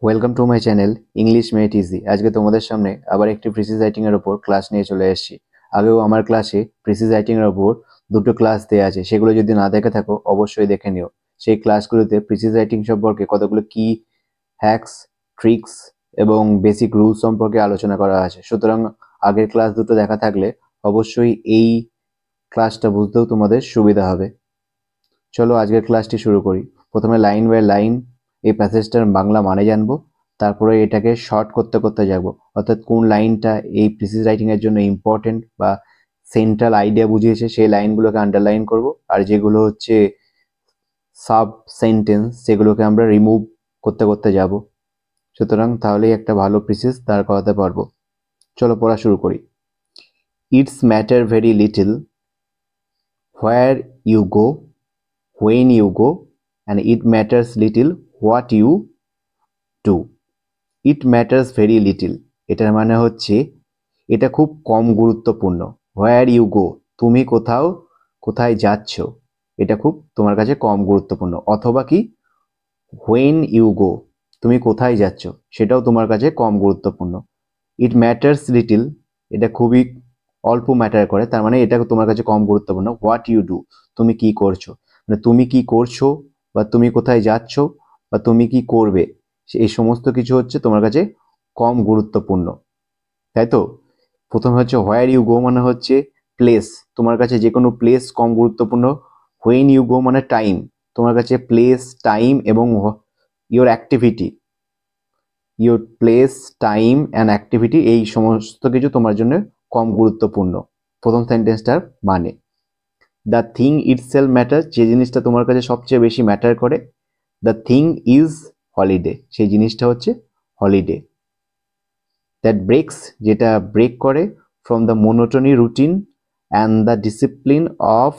Welcome to my channel English made easy. আজকে তোমাদের সামনে আবার একটি প্রিসিজ রাইটিং এর উপর ক্লাস নিয়ে চলে এসেছি। আগেও আমার ক্লাসে প্রিসিজ রাইটিং এর উপর দুটো ক্লাস দেওয়া আছে, সেগুলো যদি না দেখে থাকো অবশ্যই দেখে নিও। সেই ক্লাসগুলোতে প্রিসিজ রাইটিং সম্পর্কে কতগুলো কি হ্যাকস, ট্রিক্স এবং বেসিক রুলস সম্পর্কে আলোচনা করা আছে। সুতরাং আগের ক্লাস দুটো দেখা থাকলে অবশ্যই এই ক্লাসটা বুঝতেও তোমাদের সুবিধা হবে। চলো আজকের ক্লাসটি শুরু করি। প্রথমে লাইন বাই লাইন এই প্যাসেজটার বাংলা মানে জানবো, তারপরে এটাকে শর্ট করতে করতে যাব, অর্থাৎ কোন লাইনটা এই প্রিসিজ রাইটিং এর জন্য ইম্পর্টেন্ট বা সেন্ট্রাল আইডিয়া বুঝিয়েছে সেই লাইনগুলোকে আন্ডারলাইন করব, আর যেগুলো হচ্ছে সাব সেন্টেন্স সেগুলোকে আমরা রিমুভ করতে করতে যাব। সুতরাং তাহলেই একটা ভালো প্রিসিজ দাঁড় করাতে পারবো। চলো পড়া শুরু করি। It's matter very little where you go, when you go, and it matters little what you do. It matters very little, এটার মানে হচ্ছে এটা খুব কম গুরুত্বপূর্ণ। where you go, তুমি কোথায় যাচ্ছ, এটা খুব তোমার কাছে কম গুরুত্বপূর্ণ। অথবা কি when you go, তুমি কোথায় যাচ্ছ সেটাও তোমার কাছে কম গুরুত্বপূর্ণ। it matters little, এটা খুবই অল্প ম্যাটার করে, তার মানে এটা তোমার কাছে কম গুরুত্বপূর্ণ। what you do, তুমি কি করছো, মানে তুমি কি করছো বা তুমি কোথায় যাচ্ছ বা তুমি কি করবে, এই সমস্ত কিছু হচ্ছে তোমার কাছে কম গুরুত্বপূর্ণ, তাই তো। প্রথমে হচ্ছে হোয়ার ইউ গো মানে হচ্ছে প্লেস, তোমার কাছে যে কোনো প্লেস কম গুরুত্বপূর্ণ। হোয়েন ইউ গো মানে টাইম, তোমার কাছে প্লেস, টাইম এবং your activity, your place, time and activity, এই সমস্ত কিছু তোমার জন্য কম গুরুত্বপূর্ণ। প্রথম সেন্টেন্সটার মানে দ্য থিং ইটসেলফ ম্যাটার, যে জিনিসটা তোমার কাছে সবচেয়ে বেশি ম্যাটার করে। দ্য থিং ইজ হলিডে, সেই জিনিসটা হচ্ছে হলিডে। দ্যাট ব্রেক্স, যেটা ব্রেক করে, from the monotony routine and the discipline of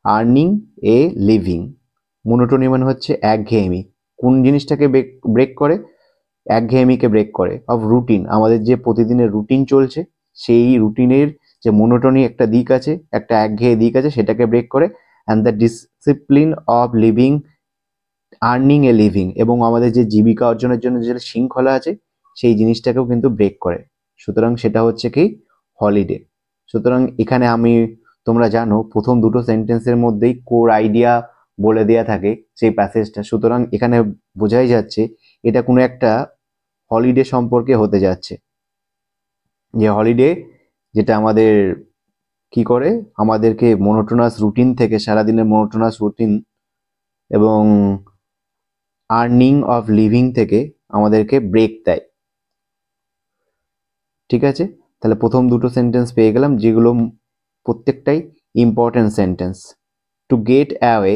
earning a living. Monotony মানে হচ্ছে একঘেয়েমি, কোন জিনিসটাকে ব্রেক করে, একঘেয়েমিকে ব্রেক করে। অফ রুটিন, আমাদের যে প্রতিদিনের রুটিন চলছে সেই রুটিনের যে মোনোটনি একটা দিক আছে, একটা একঘেয়ে দিক আছে, সেটাকে ব্রেক করে। And the discipline of living, earning a living, এবং আমাদের যে জীবিকা অর্জনের জন্য যে শৃঙ্খলা আছে সেই জিনিসটাকেও কিন্তু ব্রেক করে। সুতরাং সেটা হচ্ছে কি হলিডে। সুতরাং এখানে তোমরা জানো প্রথম দুটো সেন্টেন্সের মধ্যেই কোর আইডিয়া বলে দেয়া থাকে সেই প্যাসেজটা। সুতরাং এখানে বোঝাই যাচ্ছে এটা কোনো একটা হলিডে সম্পর্কে হতে যাচ্ছে, যে হলিডে যেটা আমাদের কি করে, আমাদেরকে মোনোটোনাস রুটিন থেকে, সারাদিনের মোনোটোনাস রুটিন এবং আর্নিং অফ লিভিং থেকে আমাদেরকে ব্রেক দেয়। ঠিক আছে, তাহলে প্রথম দুটো সেন্টেন্স পেয়ে গেলাম, যেগুলো প্রত্যেকটাই important sentence. To get away,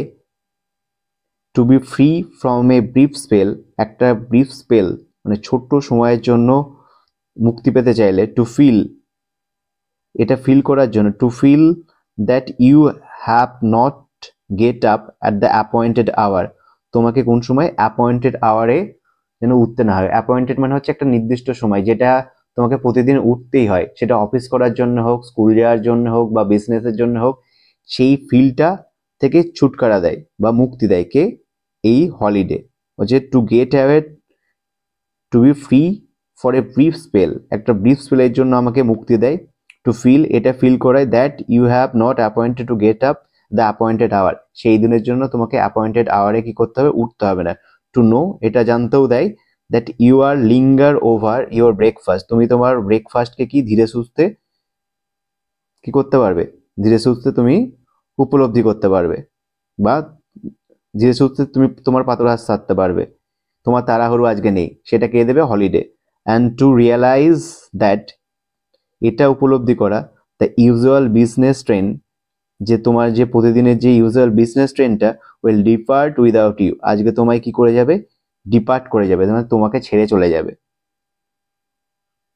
to be free from a brief spell, একটা ব্রিফ স্পেল মানে ছোট্ট সময়ের জন্য মুক্তি পেতে চাইলে। টু ফিল, এটা ফিল করার জন্য। To feel that you have not get up at the appointed hour, তোমাকে কোন সময় অ্যাপয়েন্টেড আওয়ারে যেন উঠতে না হয়। অ্যাপয়েন্টেড মানে হচ্ছে একটা নির্দিষ্ট সময়, যেটা তোমাকে প্রতিদিন উঠতেই হয়, সেটা অফিস করার জন্য হোক, স্কুল যাওয়ার জন্য হোক বা বিজনেসের জন্য হোক। সেই ফিলটা থেকে ছুটকারা দেয় বা মুক্তি দেয় কে, এই হলিডে। হচ্ছে to get away, to be free for a brief spell, একটা ব্রিফ স্পেলের জন্য আমাকে মুক্তি দেয়। টু ফিল, এটা ফিল করায় that you have not appointed to get up the appointed hour, সেই দিনের জন্য তোমাকে অ্যাপয়েন্টেড আওয়ারে কি করতে হবে, উঠতে হবে না। টু নো, এটা জানতেও দেয় that you are linger over your breakfast, তুমি তোমার ব্রেকফাস্টকে কি ধীরে সুস্থে কি করতে পারবে, ধীরে সুস্থে তুমি উপলব্ধি করতে পারবে, বা ধীরে সুস্থে তুমি তোমার পাতলাহার সারতে পারবে, তোমার তাড়াহুড়ো আজকে নেই, সেটা কে দেবে, holiday. And to realise that, এটা উপলব্ধি করা, দ্য ইউজুয়াল বিজনেস ট্রেন্ড, যে তোমার যে প্রতিদিনের যে ইউজুয়াল বিজনেস ট্রেন্ডটা উইল ডিপার্ট উইদাউট ইউ, আজকে তোমায় কি করে যাবে, ডিপার্ট করে যাবে, মানে তোমাকে ছেড়ে চলে যাবে,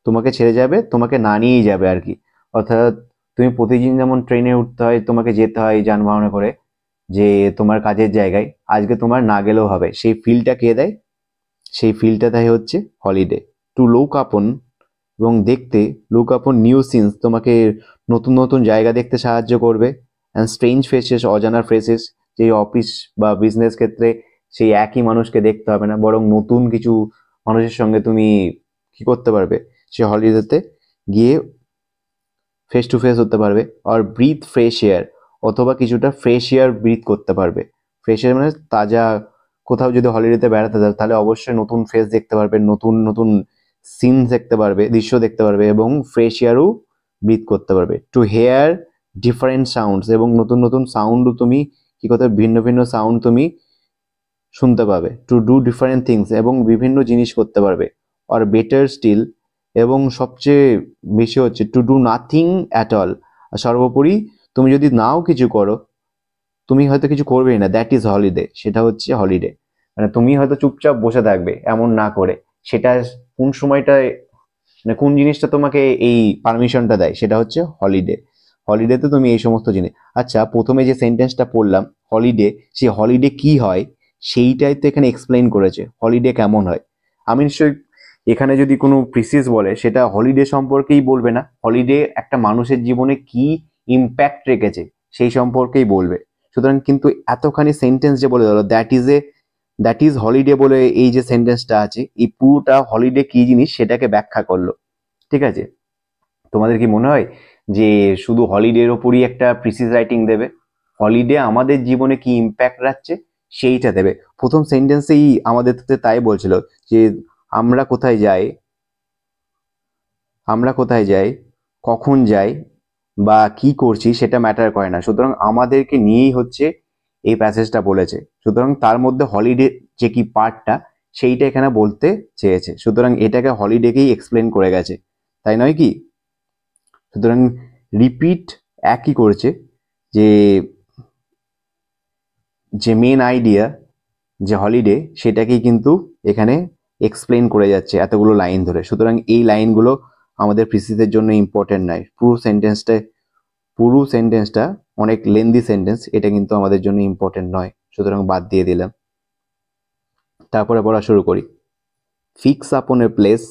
তোমাকে ছেড়ে যাবে, তোমাকে না নিয়েই যাবে আর কি। অর্থাৎ তুমি প্রতিদিন যেমন ট্রেনে উঠতে হয়, তোমাকে যেতে হয় যানবাহনে করে যে তোমার কাজের জায়গায়, আজকে তোমার না গেলেও হবে, সেই ফিলটা কে দেয়, সেই ফিলটা দেয় হচ্ছে হলিডে। টু লুক আপন, এবং দেখতে, লুক আপন নিউ সিনস, তোমাকে নতুন নতুন জায়গা দেখতে সাহায্য করবে। অ্যান্ড স্ট্রেঞ্জ ফেসেস, অজানা ফেসেস, যে অফিস বা বিজনেস ক্ষেত্রে সেই একই মানুষকে দেখতে হবে না, বরং নতুন কিছু মানুষের সঙ্গে তুমি কি করতে পারবে, সে হলিডেতে গিয়ে ফেস টু ফেস হতে পারবে। আর ব্রিথ ফ্রেশ এয়ার, অথবা কিছুটা ফ্রেশ এয়ার ব্রিথ করতে পারবে। ফ্রেশ এয়ার মানে তাজা, কোথাও যদি হলিডেতে বেড়াতে যাও তাহলে অবশ্যই নতুন ফেস দেখতে পারবে, নতুন নতুন সিন দেখতে পারবে, দৃশ্য দেখতে পারবে, এবং ফ্রেশ এয়ারও ব্রিথ করতে পারবে। টু হেয়ার ডিফারেন্ট সাউন্ডস, এবং নতুন নতুন সাউন্ডও তুমি কি করতে, ভিন্ন ভিন্ন সাউন্ড তুমি শুনতে পাবে। টু ডু ডিফারেন্ট থিংস, এবং বিভিন্ন জিনিস করতে পারবে। আর বেটার স্টিল, এবং সবচেয়ে বেশি হচ্ছে to do nothing at all. সর্বোপরি তুমি যদি নাও কিছু করো, তুমি হয়তো কিছু করবেই না, দ্যাট ইজ হলিডে, সেটা হচ্ছে হলিডে। মানে তুমি হয়তো চুপচাপ বসে থাকবে এমন না করে, সেটা কোন সময়টায়, মানে কোন জিনিসটা তোমাকে এই পারমিশনটা দেয়, সেটা হচ্ছে হলিডে। হলিডেতে তুমি এই সমস্ত জিনিস। আচ্ছা, প্রথমে যে সেন্টেন্সটা পড়লাম হলিডে, সেই হলিডে কি হয় সেইটাই তো এখানে এক্সপ্লেইন করেছে, হলিডে কেমন হয়। আমি নিশ্চয়ই এখানে যদি কোনো প্রিসিস বলে, সেটা হলিডে সম্পর্কেই বলবে না, হলিডে একটা মানুষের জীবনে কি ইম্প্যাক্ট রেখেছে সেই সম্পর্কেই বলবে। সুতরাং কিন্তু এতখানি সেন্টেন্স যে বলে দিল দ্যাট ইজ হলিডে বলে, এই যে সেন্টেন্সটা আছে, এই পুরোটা হলিডে কি জিনিস সেটাকে ব্যাখ্যা করলো। ঠিক আছে, তোমাদের কি মনে হয় যে শুধু হলিডের ওপরই একটা প্রিসিস রাইটিং দেবে? হলিডে আমাদের জীবনে কি ইম্প্যাক্ট রাখছে সেইটা দেবে। প্রথম সেন্টেন্সেই আমাদের তাই বলছিল যে আমরা কোথায় যাই, কখন যাই বা কি করছি সেটা ম্যাটার করে না, সুতরাং আমাদেরকে নিয়েই হচ্ছে এই প্যাসেজটা বলেছে। সুতরাং তার মধ্যে হলিডে যে কি পার্টটা সেইটা এখানে বলতে চেয়েছে, সুতরাং এটাকে হলিডেকেই এক্সপ্লেন করে গেছে, তাই নয় কি? সুতরাং রিপিট একই করছে, যে যে মেন আইডিয়া যে হলিডে, সেটাকেই কিন্তু এখানে এক্সপ্লেন করে যাচ্ছে এতগুলো লাইন ধরে। সুতরাং এই লাইনগুলো আমাদের প্রিসিসের জন্য ইম্পর্টেন্ট নয়। পুরো সেন্টেন্সটা অনেক লেন্দি সেন্টেন্স, এটা কিন্তু আমাদের জন্য ইম্পর্টেন্ট নয়, সুতরাং বাদ দিয়ে দিলাম। তারপরে পড়া শুরু করি। ফিক্স আপন এ প্লেস,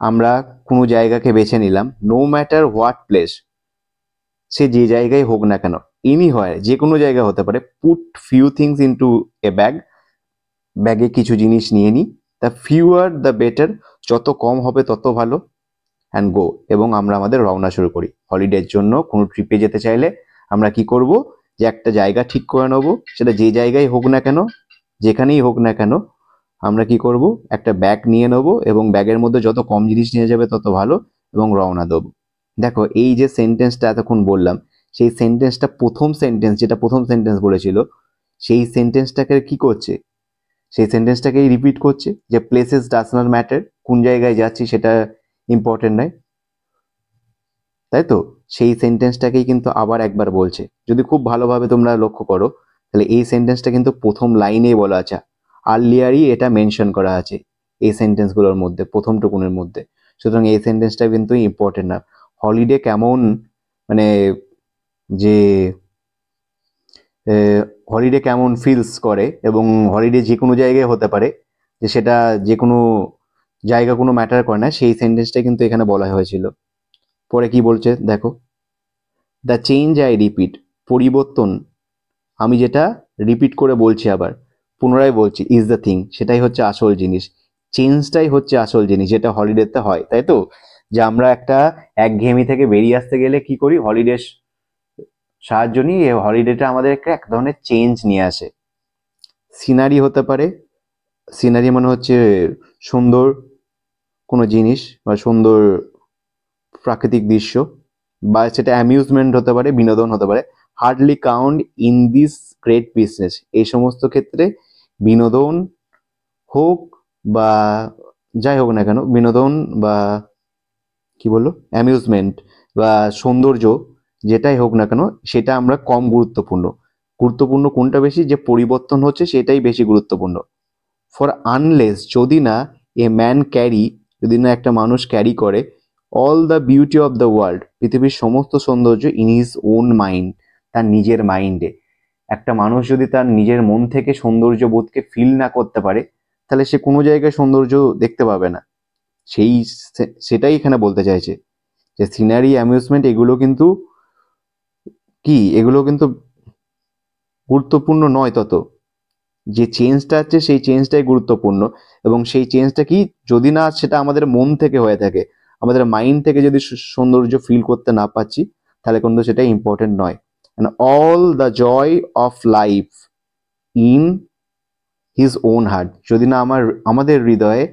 আমরা কোনো জায়গাকে বেছে নিলাম। নো ম্যাটার হোয়াট প্লেস, সে যে জায়গায় হোক না কেন, এনি হয়, যে কোনো জায়গা হতে পারে। Put few things into a bag, ব্যাগে কিছু জিনিস নিয়ে নিই। দ্য ফিউয়ার দ্য বেটার, যত কম হবে তত ভালো। অ্যান্ড গো, এবং আমরা আমাদের রওনা শুরু করি। হলিডের জন্য কোনো ট্রিপে যেতে চাইলে আমরা কি করব, যে একটা জায়গা ঠিক করে নেবো, সেটা যে জায়গায় হোক না কেন, যেখানেই হোক না কেন, আমরা কি করব, একটা ব্যাগ নিয়ে নেবো, এবং ব্যাগের মধ্যে যত কম জিনিস নিয়ে যাবে তত ভালো, এবং রওনা দেবো। দেখো, এই যে সেন্টেন্সটা এতক্ষণ বললাম, সেই সেন্টেন্সটা প্রথম সেন্টেন্স বলেছিল, সেই সেন্টেন্সটাকে কি করছে, সেই সেন্টেন্সটাকেই রিপিট করছে, যে প্লেসেস ডাজ নট ম্যাটার, কোন জায়গায় যাচ্ছি সেটা ইম্পর্টেন্ট নয়, তাই তো? সেই সেন্টেন্সটাকেই কিন্তু আবার একবার বলছে। যদি খুব ভালোভাবে তোমরা লক্ষ্য করো, তাহলে এই সেন্টেন্সটা কিন্তু প্রথম লাইনেই বলা আছে, আর্লিয়ারই এটা মেনশন করা আছে এই সেন্টেন্সগুলোর মধ্যে, প্রথম টুকুনের মধ্যে। সুতরাং এই সেন্টেন্সটা কিন্তু ইম্পর্টেন্ট না। হলিডে কেমন, মানে যে হলিডে কেমন ফিলস করে, এবং হলিডে যে কোনো জায়গায় হতে পারে, যে সেটা যে কোনো জায়গা কোনো ম্যাটার করে না, সেই সেন্টেন্সটা কিন্তু এখানে বলা হয়েছিল। পরে কি বলছে দেখো, দ্য চেঞ্জ আই রিপিট, পরিবর্তন, আমি যেটা রিপিট করে বলছি, আবার পুনরায় বলছি, ইজ দ্য থিং, সেটাই হচ্ছে আসল জিনিস। চেঞ্জটাই হচ্ছে আসল জিনিস, যেটা হলিডেতে হয়, তাই তো? যে আমরা একটা একঘেয়েমি থেকে বেরিয়ে আসতে গেলে কি করি, হলিডে সাহায্য নিয়ে, হলিডেটা আমাদেরকে এক ধরনের চেঞ্জ নিয়ে আসে। সিনারি হতে পারে, সিনারি মানে হচ্ছে সুন্দর কোনো জিনিস বা সুন্দর প্রাকৃতিক দৃশ্য, বা সেটা অ্যামিউজমেন্ট হতে পারে, বিনোদন হতে পারে। Hardly count in this great business, এই সমস্ত ক্ষেত্রে বিনোদন হোক বা যাই হোক না কেন, বিনোদন বা কি বললো, অ্যামিউজমেন্ট বা সৌন্দর্য, যেটাই হোক না কেন, সেটা আমরা কম গুরুত্বপূর্ণ। গুরুত্বপূর্ণ কোনটা বেশি, যে পরিবর্তন হচ্ছে সেটাই বেশি গুরুত্বপূর্ণ। ফর আনলেস, যদি না এ ম্যান ক্যারি, যদি না একটা মানুষ ক্যারি করে, all the beauty of the world, পৃথিবীর সমস্ত সৌন্দর্য, ইন হিজ ওন মাইন্ড, তার নিজের মাইন্ডে। একটা মানুষ যদি তার নিজের মন থেকে সৌন্দর্য বোধকে ফিল না করতে পারে, তাহলে সে কোনো জায়গায় সৌন্দর্য দেখতে পাবে না। সেটাই এখানে বলতে চাইছে, যে সিনারি, অ্যামিউজমেন্ট, এগুলো কিন্তু গুরুত্বপূর্ণ নয় তত, যে চেঞ্জটা আছে সেই চেঞ্জটাই গুরুত্বপূর্ণ, এবং সেই চেঞ্জটা কি, যদি না সেটা আমাদের মন থেকে হয়ে থাকে, আমাদের মাইন্ড থেকে যদি সৌন্দর্য ফিল করতে না পাচ্ছি, তাহলে কিন্তু সেটা ইম্পর্টেন্ট নয়। And all the joy of life in his own heart, যদি না আমাদের হৃদয়ে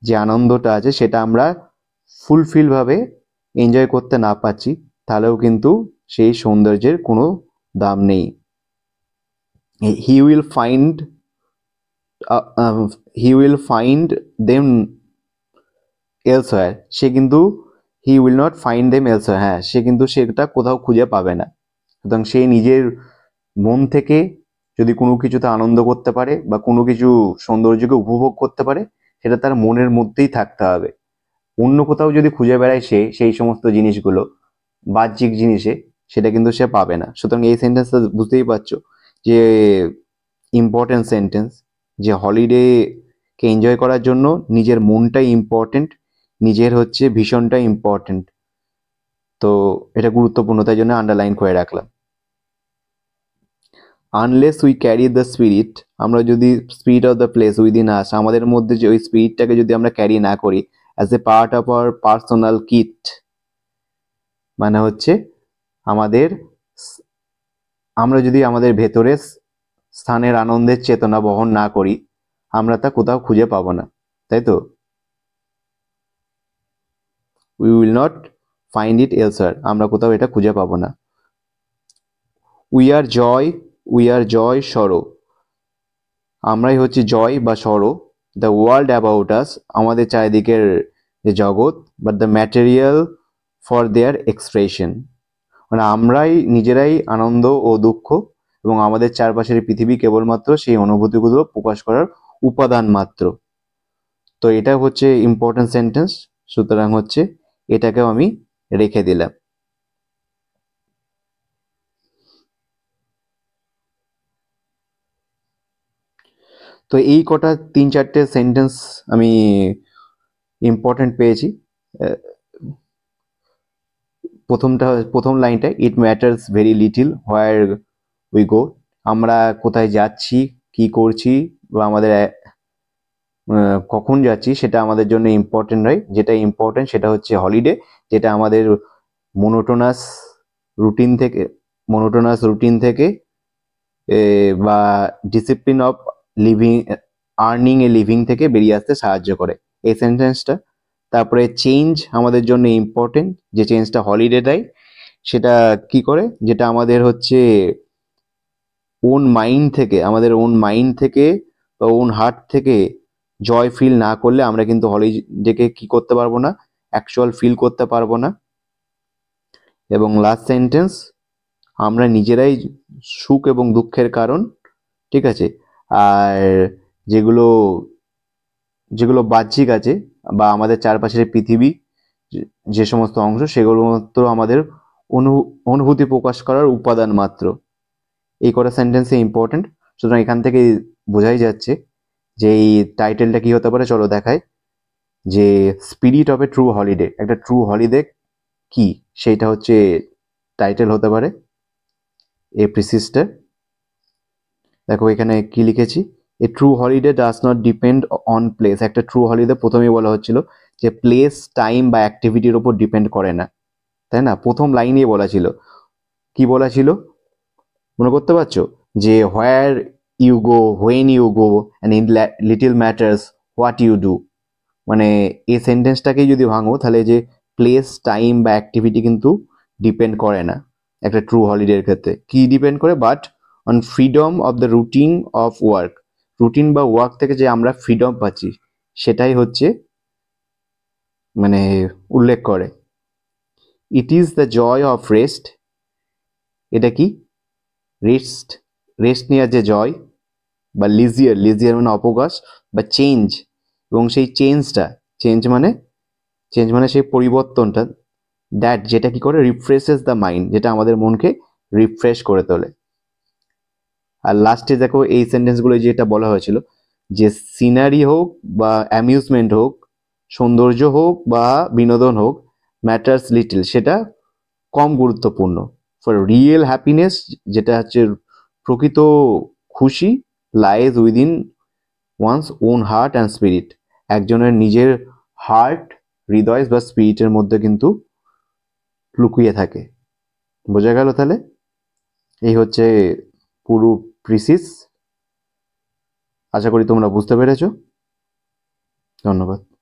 যে আনন্দটা আছে সেটা আমরা ফুলফিল ভাবে এনজয় করতে না পাচ্ছি, তাহলেও কিন্তু সেই সৌন্দর্যের কোনো দাম নেই। He will find he will find them elsewhere, সে কিন্তু he will not find them elsewhere, হ্যাঁ সে কিন্তু সেটা কোথাও খুঁজে পাবে না। সুতরাং সে নিজের মন থেকে যদি কোনো কিছুতে আনন্দ করতে পারে বা কোনো কিছু সৌন্দর্যকে উপভোগ করতে পারে, সেটা তার মনের মধ্যেই থাকতে হবে। অন্য কোথাও যদি খুঁজে বেড়ায় সে সেই সমস্ত জিনিসগুলো বাহ্যিক জিনিসে, সেটা কিন্তু সে পাবে না। সুতরাং এই সেন্টেন্সটা বুঝতেই পারছো যে ইম্পর্টেন্ট সেন্টেন্স, যে হলিডে কে এনজয় করার জন্য নিজের মনটাই ইম্পর্টেন্ট, নিজের হচ্ছে ভীষণটাই ইম্পর্টেন্ট। তো এটা গুরুত্বপূর্ণ, তাই জন্য আন্ডারলাইন করে রাখলাম। Unless we carry the spirit, আমরা যদি spirit of the place within us, আমাদের মধ্যে যে ওই স্পিরিটটাকে যদি আমরা ক্যারি না করি as a part of our personal kit, মানে হচ্ছে আমরা যদি আমাদের ভেতরে স্থানের আনন্দের চেতনা বহন না করি, আমরা তা কোথাও খুঁজে পাবো না, তাই তো? We will not find it elsewhere, আমরা কোথাও এটা খুঁজে পাবো না। উই আর জয় সরো, আমরাই হচ্ছে জয় বা সরো। দ্য ওয়ার্ল্ড অ্যাবাউট আস, আমাদের চারিদিকের যে জগৎ, but the material for their expression, মানে আমরাই নিজেরাই আনন্দ ও দুঃখ, এবং আমাদের চারপাশের পৃথিবী কেবলমাত্র সেই অনুভূতিগুলো প্রকাশ করার উপাদান মাত্র। তো এটা হচ্ছে ইম্পর্টেন্ট সেন্টেন্স, সুতরাং হচ্ছে এটাকেও আমি রেখে দিলাম। তো এই কটা 3-4টে সেন্টেন্স আমি ইম্পর্টেন্ট পেয়েছি। প্রথম লাইনটা, ইট matters very little where we go, আমরা কোথায় যাচ্ছি, কি করছি, বা আমাদের কখন যাচ্ছি সেটা আমাদের জন্য ইম্পর্টেন্ট নয়। যেটা ইম্পর্টেন্ট সেটা হচ্ছে হলিডে, যেটা আমাদের মোনোটোনাস রুটিন থেকে বা discipline of earning a living থেকে বেরিয়ে আসতে সাহায্য করে এই সেন্টেন্সটা। তারপরে চেঞ্জ আমাদের জন্য ইম্পর্টেন্ট, যে চেঞ্জটা হলিডে দেয় সেটা কি করে, যেটা আমাদের হচ্ছে আমাদের ওন মাইন্ড থেকে বা ওন হার্ট থেকে জয় ফিল না করলে আমরা কিন্তু হলিডেকে কি করতে পারবো না, অ্যাকচুয়াল ফিল করতে পারবো না। এবং লাস্ট সেন্টেন্স, আমরা নিজেরাই সুখ এবং দুঃখের কারণ, ঠিক আছে। আর যেগুলো বাহ্যিক আছে বা আমাদের চারপাশের পৃথিবী যে সমস্ত অংশ, সেগুলো মাত্র আমাদের অনুভূতি প্রকাশ করার উপাদান মাত্র। এই কটা সেন্টেন্সে ইম্পর্টেন্ট। সুতরাং এখান থেকে বোঝাই যাচ্ছে যে এই টাইটেলটা কি হতে পারে, চলো দেখাই। যে spirit of a true holiday, একটা ট্রু হলিডে কি, সেইটা হচ্ছে টাইটেল হতে পারে এই প্রিসিসটা। দেখো এখানে কি লিখেছি, a true holiday does not depend on place. একটা ট্রু হলিডে প্রথমেই বলা হচ্ছিল যে প্লেস, টাইম বা অ্যাক্টিভিটির উপর ডিপেন্ড করে না, তাই না? প্রথম লাইনেই বলা ছিল, কি বলা ছিল মনে করতে পারছো, যে where you go, when you go, and in little matters what you do. মানে এই সেন্টেন্সটাকেই যদি ভাঙো, তাহলে যে প্লেস, টাইম বা অ্যাক্টিভিটি কিন্তু ডিপেন্ড করে না একটা ট্রু হলিডের ক্ষেত্রে। কি ডিপেন্ড করে, but on freedom of the routine of work, routine বা ওয়ার্ক থেকে যে আমরা ফ্রিডম পাচ্ছি সেটাই হচ্ছে মানে উল্লেখ করে। It is the joy of rest, এটা কি, রেস্ট নেওয়ার যে জয়, বা লিজিয়ার মানে অবকাশ, বা চেঞ্জ, এবং সেই চেঞ্জ মানে সেই পরিবর্তনটা, দ্যাট যেটা কি করে, রিফ্রেশেস দ্য মাইন্ড, যেটা আমাদের মনকে রিফ্রেশ করে তোলে। আর লাস্টে দেখো এই সেন্টেন্সগুলো যেটা বলা হয়েছিল, যে সিনারি হোক বা অ্যামিউজমেন্ট হোক, সৌন্দর্য হোক বা বিনোদন হোক, ম্যাটার্স লিটল, সেটা কম গুরুত্বপূর্ণ। ফর রিয়েল হ্যাপিনেস, যেটা হচ্ছে প্রকৃত খুশি, lies within one's own heart and spirit. একজনের নিজের হার্ট, হৃদয় বা স্পিরিটের মধ্যে কিন্তু লুকিয়ে থাকে। বোঝা গেল তাহলে? এই হচ্ছে পুরো প্রিসিস। আশা করি তোমরা বুঝতে পেরেছো। ধন্যবাদ।